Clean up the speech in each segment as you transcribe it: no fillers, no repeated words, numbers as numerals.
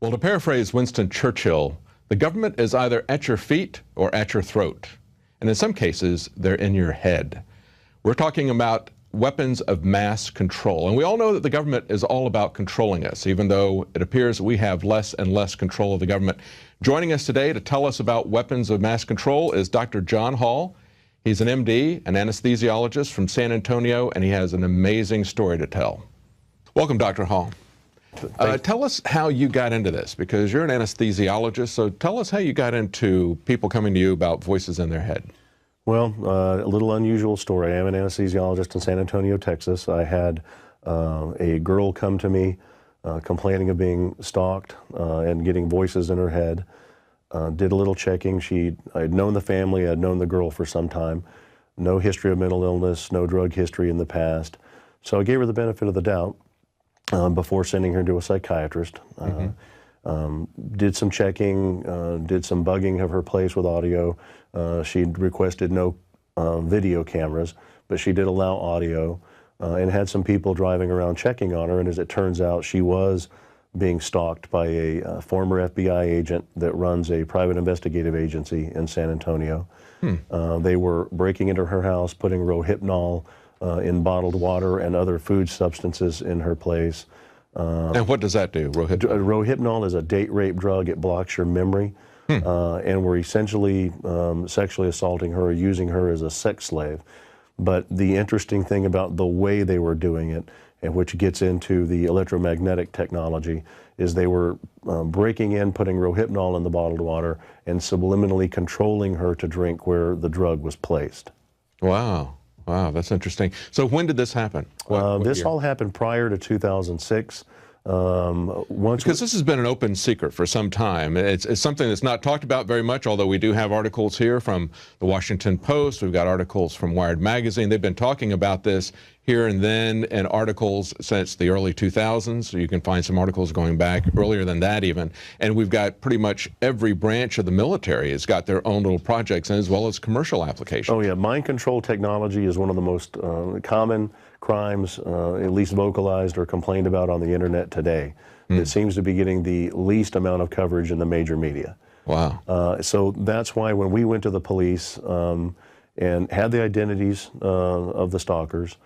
Well, to paraphrase Winston Churchill, the government is either at your feet or at your throat. And in some cases, they're in your head. We're talking about weapons of mass control. And we all know that the government is all about controlling us, even though it appears we have less and less control of the government. Joining us today to tell us about weapons of mass control is Dr. John Hall. He's an MD, an anesthesiologist from San Antonio, and he has an amazing story to tell. Welcome, Dr. Hall. Tell us how you got into this, because you're an anesthesiologist, so tell us how you got into people coming to you about voices in their head. Well, a little unusual story. I am an anesthesiologist in San Antonio, Texas. I had a girl come to me complaining of being stalked and getting voices in her head. Did a little checking. I had known the family, I had known the girl for some time. No history of mental illness, no drug history in the past. So I gave her the benefit of the doubt before sending her to a psychiatrist. Did some checking, did some bugging of her place with audio. She'd requested no video cameras, but she did allow audio and had some people driving around checking on her. And as it turns out, she was being stalked by a former FBI agent that runs a private investigative agency in San Antonio. They were breaking into her house, putting Rohypnol in bottled water and other food substances in her place. And what does that do, Rohypnol? Rohypnol is a date rape drug. It blocks your memory. And were essentially sexually assaulting her, using her as a sex slave. But the interesting thing about the way they were doing it, and which gets into the electromagnetic technology, is they were breaking in, putting Rohypnol in the bottled water, and subliminally controlling her to drink where the drug was placed. Wow. Wow, that's interesting. So when did this happen? This all happened prior to 2006. Because this has been an open secret for some time. It's something that's not talked about very much, although we do have articles here from the Washington Post. We've got articles from Wired Magazine. They've been talking about this here and then, and articles since the early 2000s. So you can find some articles going back earlier than that even. And we've got pretty much every branch of the military has got their own little projects, as well as commercial applications. Oh yeah, mind control technology is one of the most common crimes, at least vocalized or complained about on the internet today. It seems to be getting the least amount of coverage in the major media. Wow. So that's why when we went to the police and had the identities of the stalkers,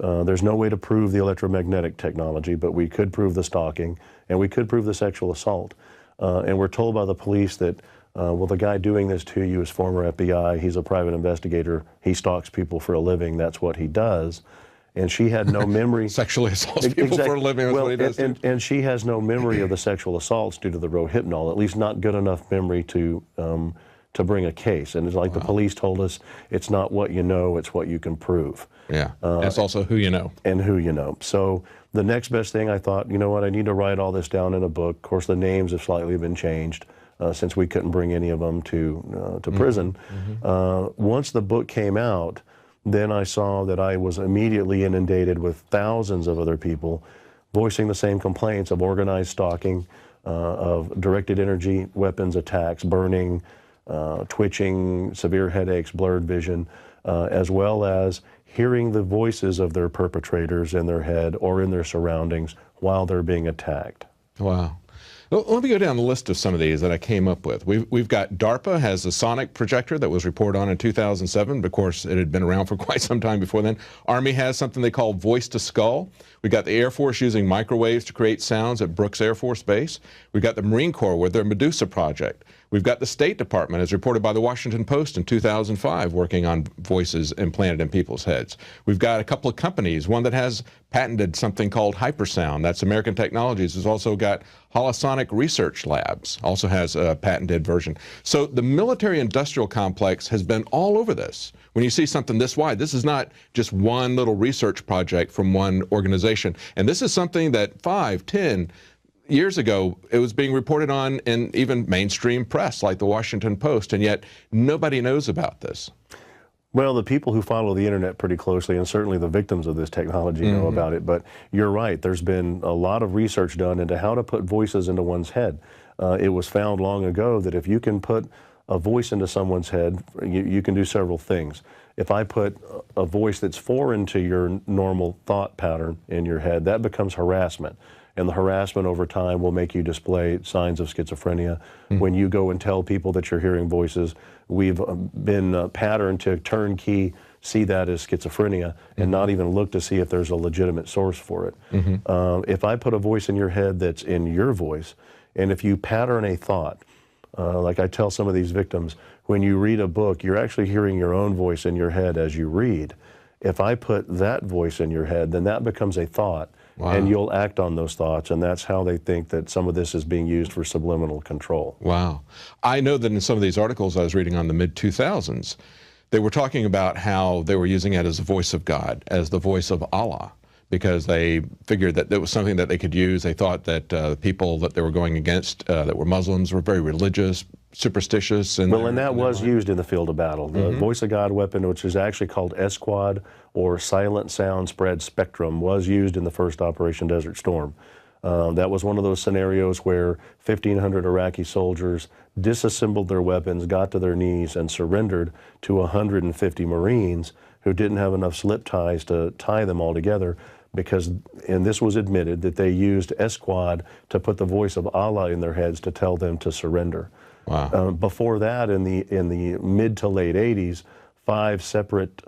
there's no way to prove the electromagnetic technology, but we could prove the stalking and we could prove the sexual assault. And we're told by the police that, well, the guy doing this to you is former FBI, he's a private investigator, he stalks people for a living, that's what he does. And she had no memory. Sexually assaults people for a living, that's what he does. And she has no memory of the sexual assaults due to the Rohypnol, at least not good enough memory to bring a case. And it's like the police told us, it's not what you know, it's what you can prove. Yeah, it's also who you know. And who you know. So the next best thing, I thought, you know what, I need to write all this down in a book. Of course, the names have slightly been changed since we couldn't bring any of them to prison. Once the book came out, then I saw that I was immediately inundated with thousands of other people voicing the same complaints of organized stalking, of directed energy weapons attacks, burning, twitching, severe headaches, blurred vision, as well as hearing the voices of their perpetrators in their head or in their surroundings while they're being attacked. Wow. Well, let me go down the list of some of these that I came up with. We've got DARPA has a sonic projector that was reported on in 2007. Of course, it had been around for quite some time before then. Army has something they call voice to skull. We got the Air Force using microwaves to create sounds at Brooks Air Force Base. We've got the Marine Corps with their Medusa project. We've got the State Department, as reported by the Washington Post in 2005, working on voices implanted in people's heads. We've got a couple of companies, one that has patented something called hypersound. That's American Technologies. Has also got Holosonic Research Labs, also has a patented version. So the military-industrial complex has been all over this. When you see something this wide, this is not just one little research project from one organization. And this is something that 5, 10 years ago, it was being reported on in even mainstream press like the Washington Post, and yet nobody knows about this. Well, the people who follow the internet pretty closely, and certainly the victims of this technology, know about it. But you're right, there's been a lot of research done into how to put voices into one's head. It was found long ago that if you can put a voice into someone's head, you can do several things. If I put a voice that's foreign to your normal thought pattern in your head, that becomes harassment. and the harassment over time will make you display signs of schizophrenia. When you go and tell people that you're hearing voices, we've been patterned to turnkey see that as schizophrenia and not even look to see if there's a legitimate source for it. If I put a voice in your head that's in your voice, and if you pattern a thought, like I tell some of these victims, when you read a book, you're actually hearing your own voice in your head as you read. If I put that voice in your head, then that becomes a thought, and you'll act on those thoughts, and that's how they think that some of this is being used for subliminal control. Wow. I know that in some of these articles I was reading on the mid-2000s, they were talking about how they were using it as the voice of God, as the voice of Allah, because they figured that it was something that they could use. They thought that people that they were going against that were Muslims were very religious, superstitious. And that was used in the field of battle. The voice of God weapon, which is actually called SQUAD, or Silent Sound Spread Spectrum, was used in the first Operation Desert Storm. That was one of those scenarios where 1,500 Iraqi soldiers disassembled their weapons, got to their knees, and surrendered to 150 Marines who didn't have enough slip ties to tie them all together, because, and this was admitted, that they used SQUAD to put the voice of Allah in their heads to tell them to surrender. Wow. Before that, in the mid to late 80s, 5 separate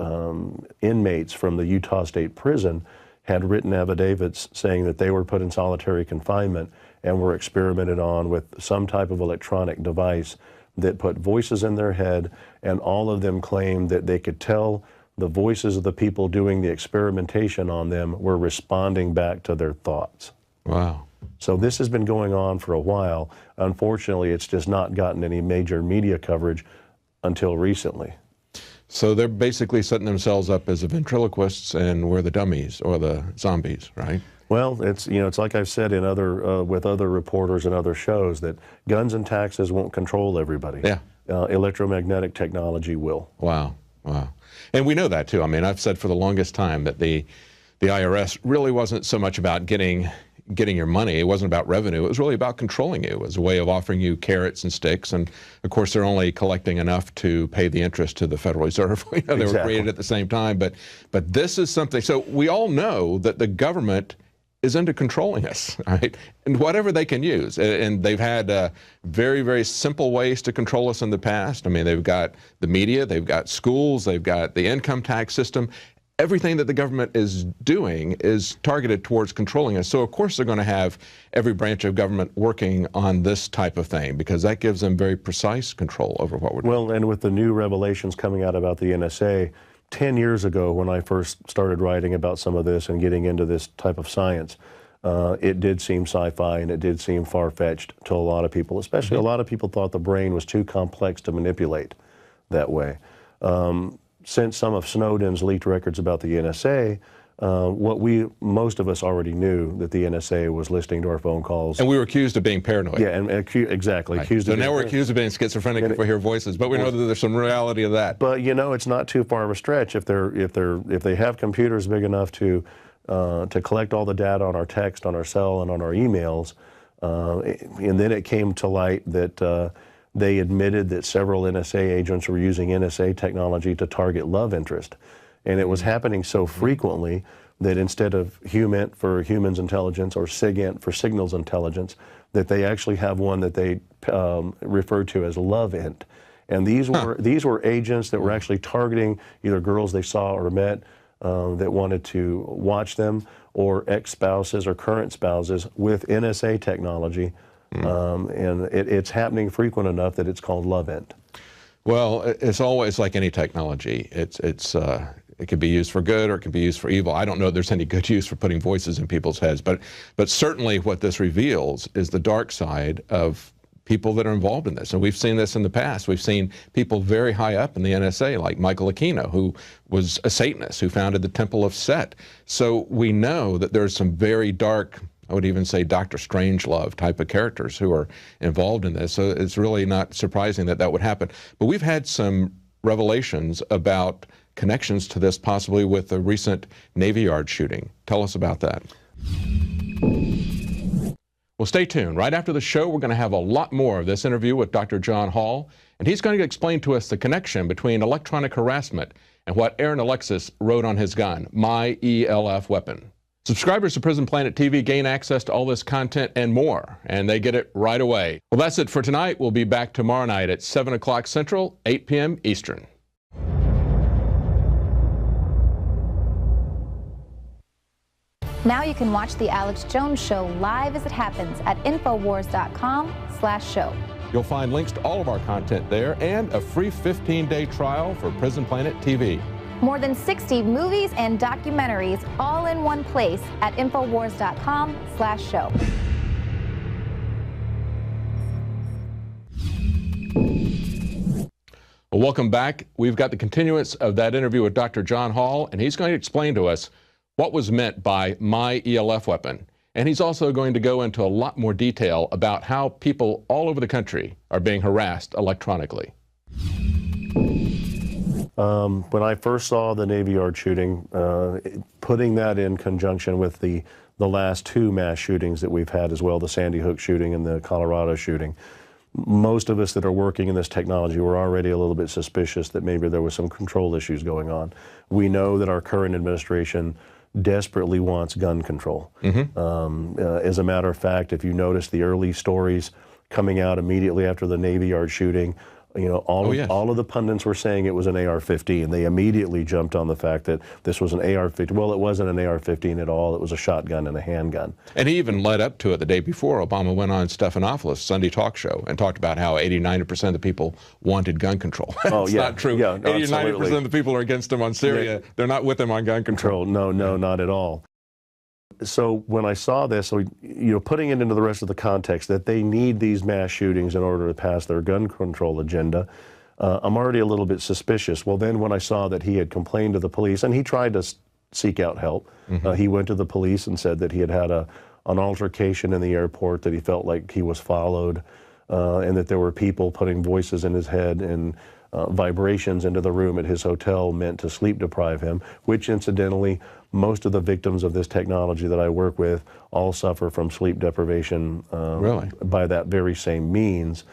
inmates from the Utah State Prison had written affidavits saying that they were put in solitary confinement and were experimented on with some type of electronic device that put voices in their head, and all of them claimed that they could tell the voices of the people doing the experimentation on them were responding back to their thoughts. Wow. So this has been going on for a while. Unfortunately, it's just not gotten any major media coverage until recently. So they're basically setting themselves up as the ventriloquists, and we're the dummies or the zombies, right? Well, it's like I've said in with other reporters and other shows, that guns and taxes won't control everybody. Yeah. Electromagnetic technology will. Wow. Wow. And we know that too. I mean, I've said for the longest time that the IRS really wasn't so much about getting your money. It wasn't about revenue. It was really about controlling you. It was a way of offering you carrots and sticks. And of course, they're only collecting enough to pay the interest to the Federal Reserve. They were created at the same time. But this is something. So we all know that the government is into controlling us, right? And whatever they can use. And they've had very, very simple ways to control us in the past. I mean, they've got the media, they've got schools, they've got the income tax system. Everything that the government is doing is targeted towards controlling us. So, of course, they're going to have every branch of government working on this type of thing, because that gives them very precise control over what we're doing. Well, and with the new revelations coming out about the NSA, 10 years ago when I first started writing about some of this and getting into this type of science, it did seem sci-fi and it did seem far-fetched to a lot of people, especially a lot of people thought the brain was too complex to manipulate that way. Since some of Snowden's leaked records about the NSA, most of us already knew that the NSA was listening to our phone calls. And we were accused of being paranoid. Yeah, and exactly. Right. So now we're accused of being schizophrenic if we hear voices, but we know that there's some reality of that. But it's not too far of a stretch if they have computers big enough to collect all the data on our text, on our cell, and on our emails. And then it came to light that they admitted that several NSA agents were using NSA technology to target love interest. And it was happening so frequently that instead of HUMINT for humans intelligence or SIGINT for signals intelligence, that they actually have one that they refer to as LOVEINT. And these were agents that were actually targeting either girls they saw or met that wanted to watch them, or ex-spouses or current spouses with NSA technology. And it's happening frequent enough that it's called LOVEINT. Well, it's always like any technology. It could be used for good or it can be used for evil. I don't know if there's any good use for putting voices in people's heads, but certainly what this reveals is the dark side of people that are involved in this. And we've seen this in the past. We've seen people very high up in the NSA, like Michael Aquino, who was a Satanist, who founded the Temple of Set. So we know that there's some very dark, I would even say Dr. Strangelove type of characters who are involved in this. So it's really not surprising that that would happen. But we've had some revelations about connections to this, possibly with the recent Navy Yard shooting. Tell us about that. Well, stay tuned. Right after the show, we're going to have a lot more of this interview with Dr. John Hall, and he's going to explain to us the connection between electronic harassment and what Aaron Alexis wrote on his gun, My ELF Weapon. Subscribers to Prison Planet TV gain access to all this content and more, and they get it right away. Well, that's it for tonight. We'll be back tomorrow night at 7 o'clock Central, 8 p.m. Eastern. Now you can watch The Alex Jones Show live as it happens at Infowars.com/show. You'll find links to all of our content there and a free 15-day trial for Prison Planet TV. More than 60 movies and documentaries all in one place at Infowars.com/show. Well, welcome back. We've got the continuance of that interview with Dr. John Hall, and he's going to explain to us what was meant by my ELF weapon. And he's also going to go into a lot more detail about how people all over the country are being harassed electronically. When I first saw the Navy Yard shooting, putting that in conjunction with the last two mass shootings that we've had as well, the Sandy Hook shooting and the Colorado shooting, most of us that are working in this technology were already a little bit suspicious that maybe there was some control issues going on. We know that our current administration desperately wants gun control. As a matter of fact, if you notice the early stories coming out immediately after the Navy Yard shooting, you know, all of the pundits were saying it was an AR-15. They immediately jumped on the fact that this was an AR-15. Well, it wasn't an AR-15 at all. It was a shotgun and a handgun. And he even led up to it the day before. Obama went on Stephanopoulos' Sunday talk show and talked about how 80–90% of the people wanted gun control. It's not true. Yeah, 80–90% of the people are against him on Syria. Yeah. They're not with him on gun control. No, not at all. So when I saw this, you know, putting it into the rest of the context that they need these mass shootings in order to pass their gun control agenda, I'm already a little bit suspicious. Well, then when I saw that he had complained to the police, and he tried to seek out help, he went to the police and said that he had had an altercation in the airport, that he felt like he was followed, and that there were people putting voices in his head and vibrations into the room at his hotel meant to sleep deprive him, which incidentally, most of the victims of this technology that I work with all suffer from sleep deprivation by that very same means.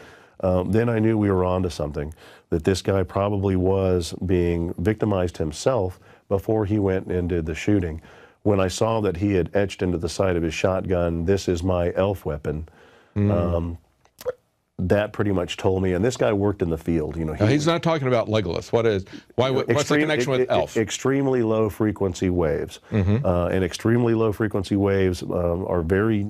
Then I knew we were onto something, that this guy probably was being victimized himself before he went and did the shooting. When I saw that he had etched into the side of his shotgun, "This is my ELF weapon," that pretty much told me, and this guy worked in the field. You know, he's not talking about Legolas. What's the connection with ELF? Extremely low frequency waves, and extremely low frequency waves are very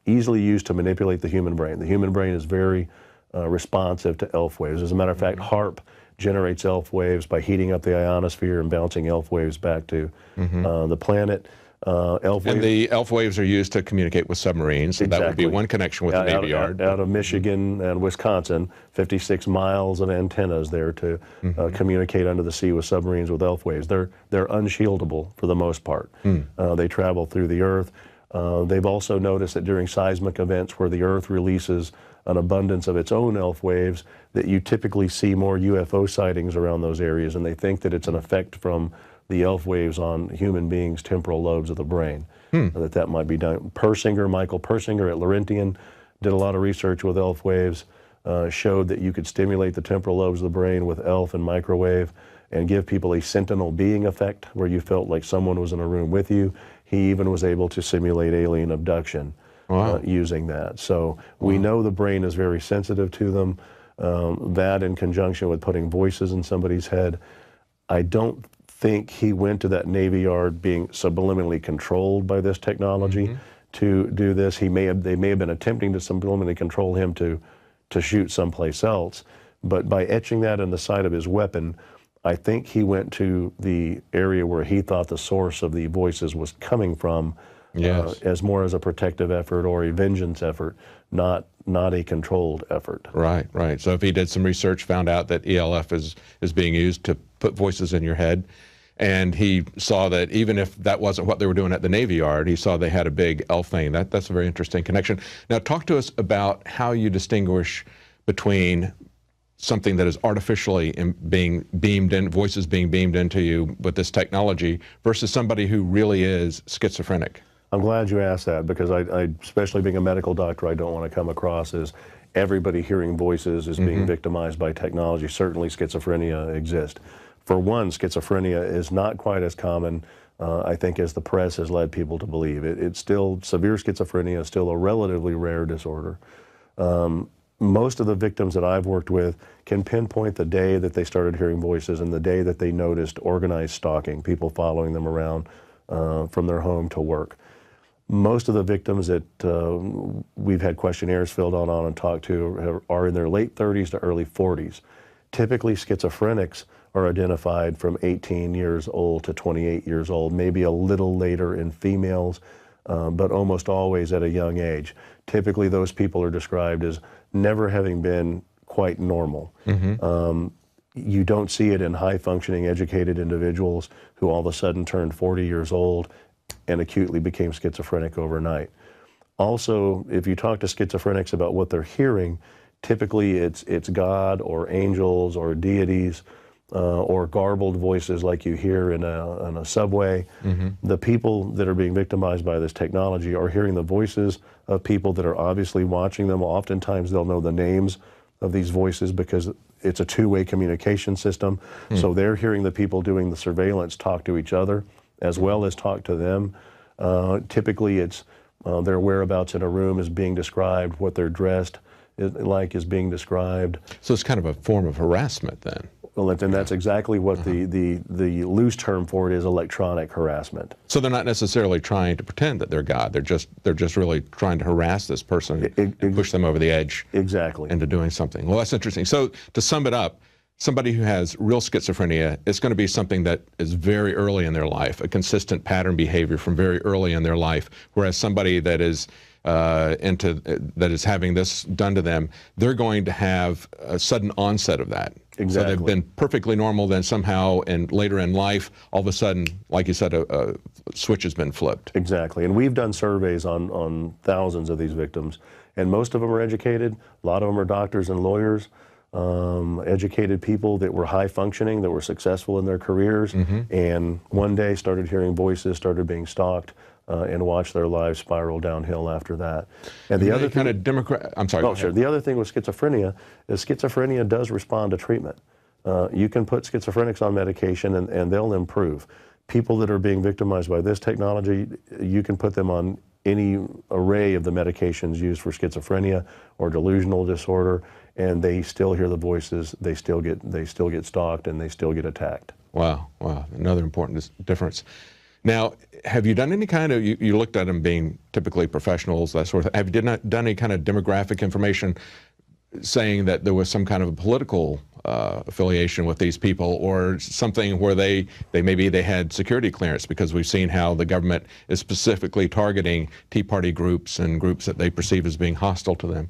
easily used to manipulate the human brain. The human brain is very responsive to ELF waves. As a matter of fact, HAARP generates ELF waves by heating up the ionosphere and bouncing ELF waves back to the planet. And the ELF waves are used to communicate with submarines. So that would be one connection with the Navy Yard. Out of Michigan and Wisconsin, 56 miles of antennas there to communicate under the sea with submarines with ELF waves. They're unshieldable for the most part. They travel through the Earth. They've also noticed that during seismic events where the Earth releases an abundance of its own ELF waves, that you typically see more UFO sightings around those areas, and they think that it's an effect from the ELF waves on human beings' temporal lobes of the brain, that might be done. Michael Persinger at Laurentian did a lot of research with ELF waves, showed that you could stimulate the temporal lobes of the brain with ELF and microwave and give people a sentinel being effect where you felt like someone was in a room with you. He even was able to simulate alien abduction using that. So we know the brain is very sensitive to them. That in conjunction with putting voices in somebody's head, I don't think he went to that Navy Yard being subliminally controlled by this technology to do this. They may have been attempting to subliminally control him to shoot someplace else, but by etching that in the side of his weapon, I think he went to the area where he thought the source of the voices was coming from, as more as a protective effort or a vengeance effort, not a controlled effort. Right. So if he did some research, found out that ELF is being used to put voices in your head, and he saw that even if that wasn't what they were doing at the Navy Yard, he saw they had a big ELF thing. That's a very interesting connection. Now talk to us about how you distinguish between something that is artificially being beamed in, voices being beamed into you with this technology, versus somebody who really is schizophrenic. I'm glad you asked that, because I especially being a medical doctor, I don't want to come across as everybody hearing voices is being victimized by technology. Certainly schizophrenia exists. For one, schizophrenia is not quite as common I think, as the press has led people to believe. It's still, severe schizophrenia is still a relatively rare disorder. Most of the victims that I've worked with can pinpoint the day that they started hearing voices and the day that they noticed organized stalking, people following them around from their home to work. Most of the victims that we've had questionnaires filled out on and talked to are in their late 30s to early 40s. Typically, schizophrenics are identified from 18 years old to 28 years old, maybe a little later in females, but almost always at a young age. Typically, those people are described as never having been quite normal. You don't see it in high-functioning, educated individuals who all of a sudden turned 40 years old and acutely became schizophrenic overnight. Also, if you talk to schizophrenics about what they're hearing, typically it's God or angels or deities or garbled voices like you hear in a subway. The people that are being victimized by this technology are hearing the voices of people that are obviously watching them. Oftentimes they'll know the names of these voices because it's a two-way communication system. So they're hearing the people doing the surveillance talk to each other as well as talk to them. Typically it's their whereabouts in a room is being described, what they're dressed like is being described. So it's kind of a form of harassment then. Well, and that's exactly what the loose term for it is, electronic harassment. So they're not necessarily trying to pretend that they're God. They're just really trying to harass this person and push them over the edge. Exactly. Into doing something. Well, that's interesting. So to sum it up, somebody who has real schizophrenia, it's going to be something that is very early in their life, a consistent pattern behavior from very early in their life. Whereas somebody that is having this done to them, they're going to have a sudden onset of that. Exactly. So they've been perfectly normal, then somehow, and later in life, all of a sudden, like you said, a switch has been flipped. Exactly. And we've done surveys on thousands of these victims, and most of them are educated. A lot of them are doctors and lawyers, educated people that were high functioning, that were successful in their careers, and one day started hearing voices, started being stalked, and watched their lives spiral downhill after that. And the other kind of Democrat. I'm sorry. Oh, sure. The other thing with schizophrenia is schizophrenia does respond to treatment. You can put schizophrenics on medication and they'll improve. People that are being victimized by this technology, you can put them on any array of the medications used for schizophrenia or delusional disorder, and they still hear the voices. They still get stalked, and they still get attacked. Wow. Wow. Another important difference. Now, have you done any kind of, you looked at them being typically professionals, that sort of thing. Have you done any kind of demographic information saying that there was some kind of a political affiliation with these people, or something where they maybe they had security clearance? Because we've seen how the government is specifically targeting Tea Party groups and groups that they perceive as being hostile to them.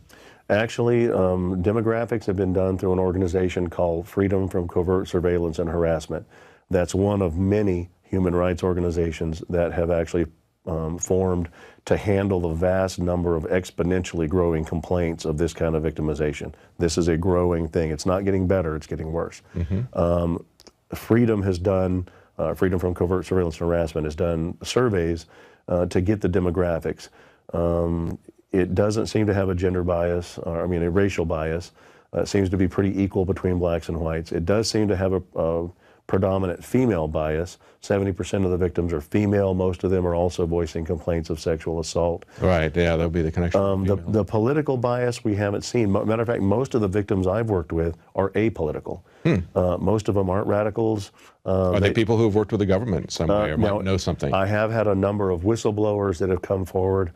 Actually, demographics have been done through an organization called Freedom from Covert Surveillance and Harassment. That's one of many human rights organizations that have actually formed to handle the vast number of exponentially growing complaints of this kind of victimization. This is a growing thing. It's not getting better, it's getting worse. Freedom has done, Freedom from Covert Surveillance and Harassment has done surveys to get the demographics. It doesn't seem to have a gender bias, a racial bias. It seems to be pretty equal between blacks and whites. It does seem to have a predominant female bias. 70% of the victims are female. Most of them are also voicing complaints of sexual assault. Right, yeah, that'll be the connection. The political bias we haven't seen. Matter of fact, most of the victims I've worked with are apolitical. Most of them aren't radicals. Are they people who have worked with the government in some way or might know something? I have had a number of whistleblowers that have come forward,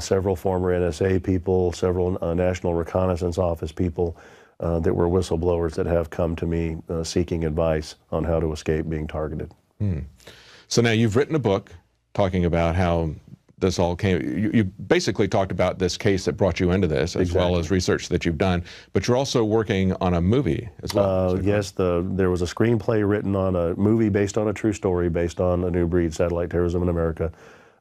several former NSA people, several National Reconnaissance Office people, that were whistleblowers that have come to me seeking advice on how to escape being targeted. So now you've written a book talking about how this all came. You basically talked about this case that brought you into this, as well as research that you've done, but you're also working on a movie as well. Yes, there was a screenplay written on a movie based on a true story, based on a new breed, satellite terrorism in America.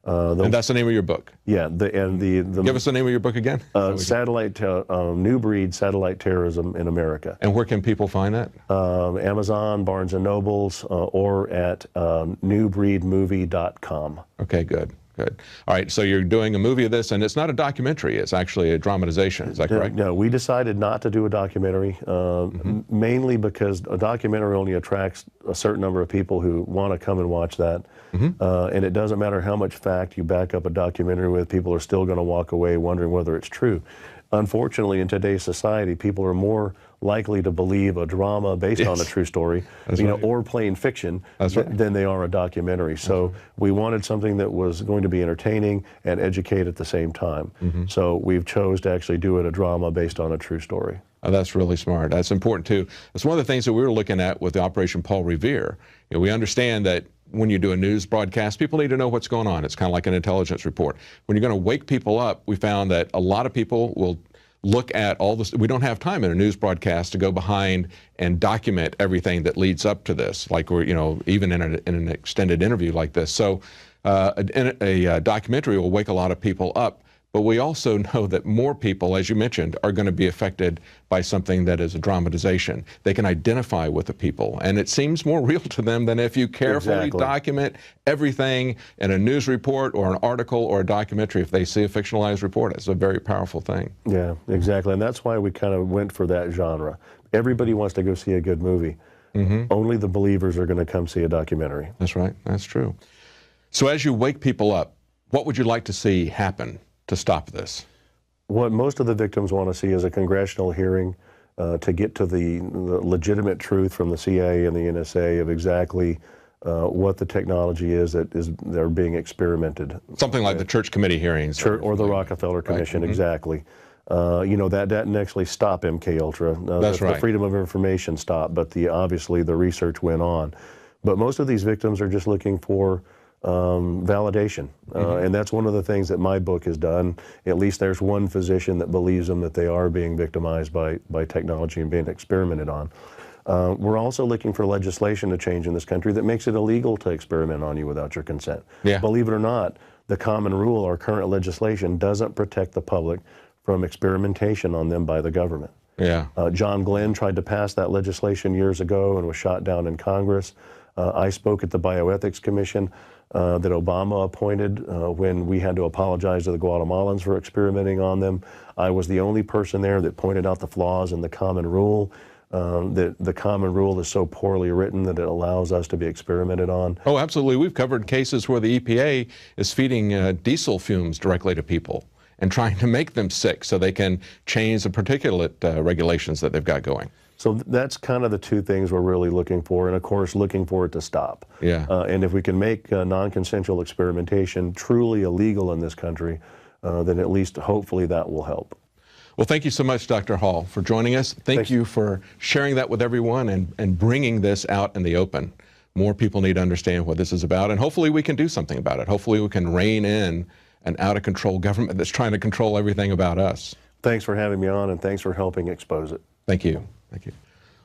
And that's the name of your book? Yeah. Give us the name of your book again? New Breed, Satellite Terrorism in America. And where can people find that? Amazon, Barnes & Nobles, or at newbreedmovie.com. Okay, good. Good. All right, so you're doing a movie of this, and it's not a documentary, it's actually a dramatization, is that correct? No, we decided not to do a documentary, mainly because a documentary only attracts a certain number of people who want to come and watch that. And it doesn't matter how much fact you back up a documentary with, people are still going to walk away wondering whether it's true. Unfortunately, in today's society, people are more likely to believe a drama based on a true story, or plain fiction than they are a documentary. So we wanted something that was going to be entertaining and educate at the same time. So we've chose to actually do it a drama based on a true story. Oh, that's really smart. That's important too. It's one of the things that we were looking at with the Operation Paul Revere. We understand that when you do a news broadcast, people need to know what's going on. It's kind of like an intelligence report. When you're going to wake people up, we found that a lot of people will look at all this. We don't have time in a news broadcast to go behind and document everything that leads up to this, like we're, even in an extended interview like this. So a documentary will wake a lot of people up. But we also know that more people, as you mentioned, are going to be affected by something that is a dramatization. They can identify with the people, and it seems more real to them than if you carefully document everything in a news report or an article or a documentary. If they see a fictionalized report, it's a very powerful thing. Yeah, exactly, and that's why we kind of went for that genre. Everybody wants to go see a good movie. Only the believers are going to come see a documentary. That's right, that's true. So as you wake people up, what would you like to see happen to stop this? What most of the victims want to see is a congressional hearing to get to the legitimate truth from the CIA and the NSA of exactly what the technology is they're being experimented. Something like the church committee hearings. Or the Rockefeller Commission, exactly. That didn't actually stop MK Ultra. That's right. The Freedom of Information stopped, but obviously the research went on. But most of these victims are just looking for validation. And that's one of the things that my book has done. At least there's one physician that believes them that they are being victimized by technology and being experimented on. We're also looking for legislation to change in this country that makes it illegal to experiment on you without your consent. Believe it or not, the common rule, our current legislation, doesn't protect the public from experimentation on them by the government. John Glenn tried to pass that legislation years ago and was shot down in Congress. I spoke at the Bioethics Commission that Obama appointed when we had to apologize to the Guatemalans for experimenting on them. I was the only person there that pointed out the flaws in the common rule, that the common rule is so poorly written that it allows us to be experimented on. Oh, absolutely. We've covered cases where the EPA is feeding diesel fumes directly to people and trying to make them sick so they can change the particulate regulations that they've got going. So that's kind of the two things we're really looking for, and of course looking for it to stop. And if we can make non-consensual experimentation truly illegal in this country, then at least hopefully that will help. Well, thank you so much, Dr. Hall, for joining us. Thank you for sharing that with everyone and bringing this out in the open. More people need to understand what this is about, and hopefully we can do something about it. Hopefully we can rein in an out-of-control government that's trying to control everything about us. Thanks for having me on, and thanks for helping expose it. Thank you. Thank you.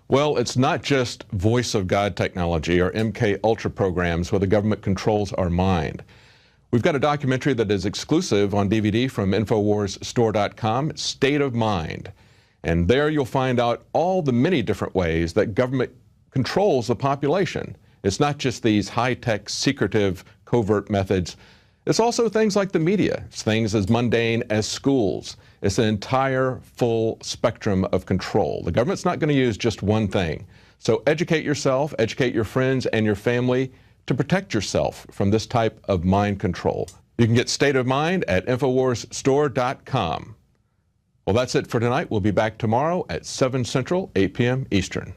Well, it's not just voice of God technology or MK Ultra programs where the government controls our mind. We've got a documentary that is exclusive on DVD from InfoWarsStore.com, State of Mind. And there you'll find out all the many different ways that government controls the population. It's not just these high-tech, secretive, covert methods. It's also things like the media. It's things as mundane as schools. It's an entire full spectrum of control. The government's not going to use just one thing. So educate yourself, educate your friends and your family to protect yourself from this type of mind control. You can get State of Mind at InfoWarsStore.com. Well, that's it for tonight. We'll be back tomorrow at 7 Central, 8 p.m. Eastern.